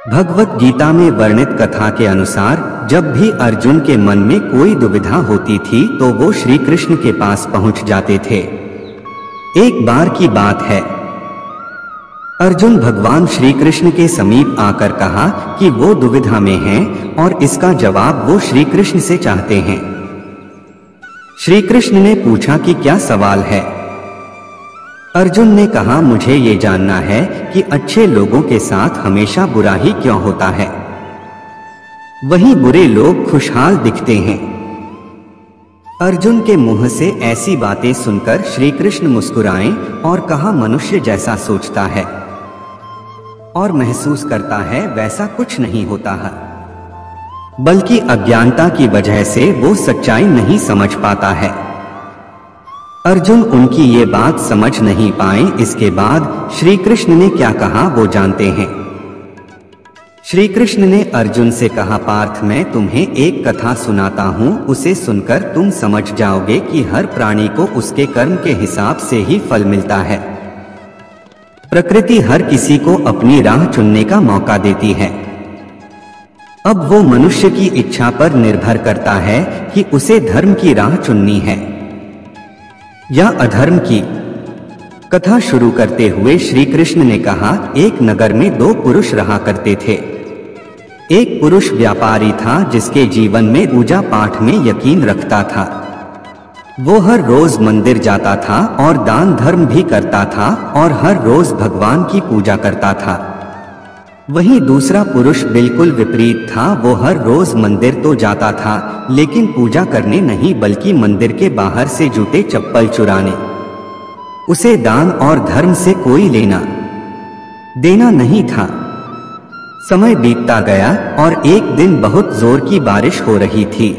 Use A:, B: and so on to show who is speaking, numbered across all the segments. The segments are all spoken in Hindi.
A: भगवत गीता में वर्णित कथा के अनुसार जब भी अर्जुन के मन में कोई दुविधा होती थी तो वो श्री कृष्ण के पास पहुंच जाते थे। एक बार की बात है, अर्जुन भगवान श्री कृष्ण के समीप आकर कहा कि वो दुविधा में हैं और इसका जवाब वो श्री कृष्ण से चाहते हैं। श्री कृष्ण ने पूछा कि क्या सवाल है। अर्जुन ने कहा, मुझे ये जानना है कि अच्छे लोगों के साथ हमेशा बुरा ही क्यों होता है, वहीं बुरे लोग खुशहाल दिखते हैं। अर्जुन के मुंह से ऐसी बातें सुनकर श्री कृष्ण मुस्कुराए और कहा, मनुष्य जैसा सोचता है और महसूस करता है वैसा कुछ नहीं होता है, बल्कि अज्ञानता की वजह से वो सच्चाई नहीं समझ पाता है। अर्जुन उनकी ये बात समझ नहीं पाए। इसके बाद श्री कृष्ण ने क्या कहा वो जानते हैं। श्री कृष्ण ने अर्जुन से कहा, पार्थ मैं तुम्हें एक कथा सुनाता हूँ, उसे सुनकर तुम समझ जाओगे कि हर प्राणी को उसके कर्म के हिसाब से ही फल मिलता है। प्रकृति हर किसी को अपनी राह चुनने का मौका देती है। अब वो मनुष्य की इच्छा पर निर्भर करता है कि उसे धर्म की राह चुननी है या अधर्म की। कथा शुरू करते हुए श्री कृष्ण ने कहा, एक नगर में दो पुरुष रहा करते थे। एक पुरुष व्यापारी था जिसके जीवन में पूजा पाठ में यकीन रखता था। वो हर रोज मंदिर जाता था और दान धर्म भी करता था और हर रोज भगवान की पूजा करता था। वहीं दूसरा पुरुष बिल्कुल विपरीत था। वो हर रोज मंदिर तो जाता था लेकिन पूजा करने नहीं बल्कि मंदिर के बाहर से जूते चप्पल चुराने। उसे दान और धर्म से कोई लेना देना नहीं था। समय बीतता गया और एक दिन बहुत जोर की बारिश हो रही थी।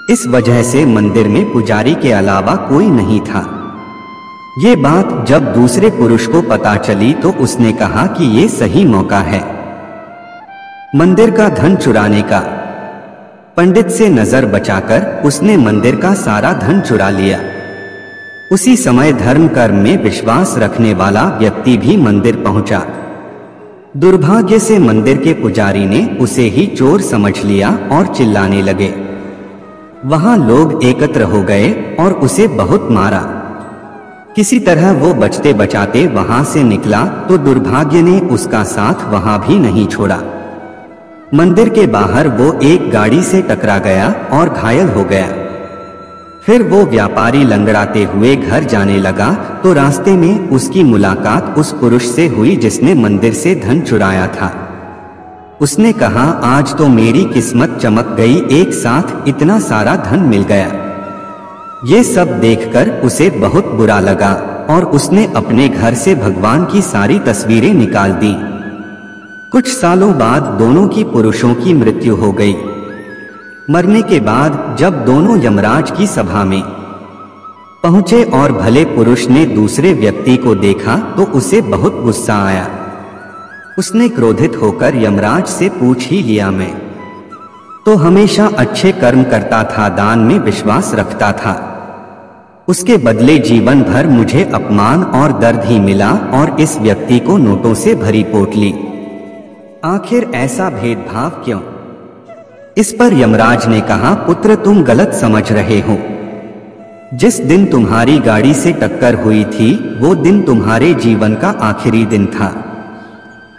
A: इस वजह से मंदिर में पुजारी के अलावा कोई नहीं था। ये बात जब दूसरे पुरुष को पता चली तो उसने कहा कि ये सही मौका है मंदिर का धन चुराने का। पंडित से नजर बचाकर उसने मंदिर का सारा धन चुरा लिया। उसी समय धर्म कर्म में विश्वास रखने वाला व्यक्ति भी मंदिर पहुंचा। दुर्भाग्य से मंदिर के पुजारी ने उसे ही चोर समझ लिया और चिल्लाने लगे। वहां लोग एकत्र हो गए और उसे बहुत मारा। किसी तरह वो बचते बचाते वहां से निकला तो दुर्भाग्य ने उसका साथ वहां भी नहीं छोड़ा। मंदिर के बाहर वो एक गाड़ी से टकरा गया और घायल हो गया। फिर वो व्यापारी लंगड़ाते हुए घर जाने लगा तो रास्ते में उसकी मुलाकात उस पुरुष से हुई जिसने मंदिर से धन चुराया था। उसने कहा, आज तो मेरी किस्मत चमक गई, एक साथ इतना सारा धन मिल गया। ये सब देखकर उसे बहुत बुरा लगा और उसने अपने घर से भगवान की सारी तस्वीरें निकाल दी। कुछ सालों बाद दोनों की पुरुषों की मृत्यु हो गई। मरने के बाद जब दोनों यमराज की सभा में पहुंचे और भले पुरुष ने दूसरे व्यक्ति को देखा तो उसे बहुत गुस्सा आया। उसने क्रोधित होकर यमराज से पूछ ही लिया, मैं तो हमेशा अच्छे कर्म करता था, दान में विश्वास रखता था, उसके बदले जीवन भर मुझे अपमान और दर्द ही मिला और इस व्यक्ति को नोटों से भरी पोटली, आखिर ऐसा भेदभाव क्यों? इस पर यमराज ने कहा, पुत्र तुम गलत समझ रहे हो। जिस दिन तुम्हारी गाड़ी से टक्कर हुई थी वो दिन तुम्हारे जीवन का आखिरी दिन था,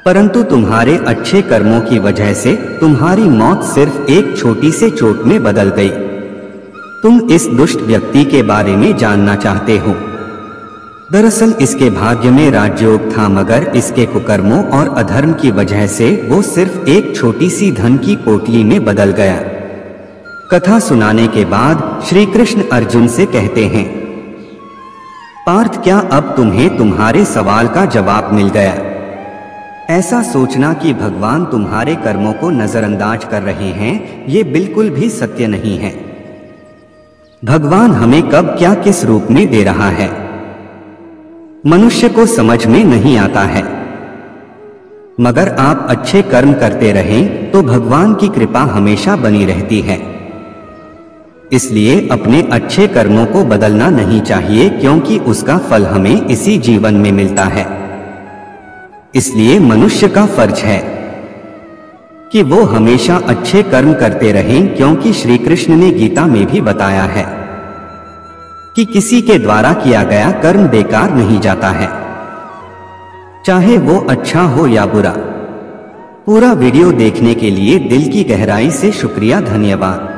A: परंतु तुम्हारे अच्छे कर्मों की वजह से तुम्हारी मौत सिर्फ एक छोटी से चोट में बदल गई। तुम इस दुष्ट व्यक्ति के बारे में जानना चाहते हो। दरअसल इसके भाग्य में राजयोग था मगर इसके कुकर्मों और अधर्म की वजह से वो सिर्फ एक छोटी सी धन की पोटली में बदल गया। कथा सुनाने के बाद श्री कृष्ण अर्जुन से कहते हैं, पार्थ क्या अब तुम्हें तुम्हारे सवाल का जवाब मिल गया? ऐसा सोचना कि भगवान तुम्हारे कर्मों को नजरअंदाज कर रहे हैं, ये बिल्कुल भी सत्य नहीं है। भगवान हमें कब क्या किस रूप में दे रहा है मनुष्य को समझ में नहीं आता है। मगर आप अच्छे कर्म करते रहें तो भगवान की कृपा हमेशा बनी रहती है। इसलिए अपने अच्छे कर्मों को बदलना नहीं चाहिए क्योंकि उसका फल हमें इसी जीवन में मिलता है। इसलिए मनुष्य का फर्ज है कि वो हमेशा अच्छे कर्म करते रहें, क्योंकि श्री कृष्ण ने गीता में भी बताया है कि किसी के द्वारा किया गया कर्म बेकार नहीं जाता है, चाहे वो अच्छा हो या बुरा। पूरा वीडियो देखने के लिए दिल की गहराई से शुक्रिया, धन्यवाद।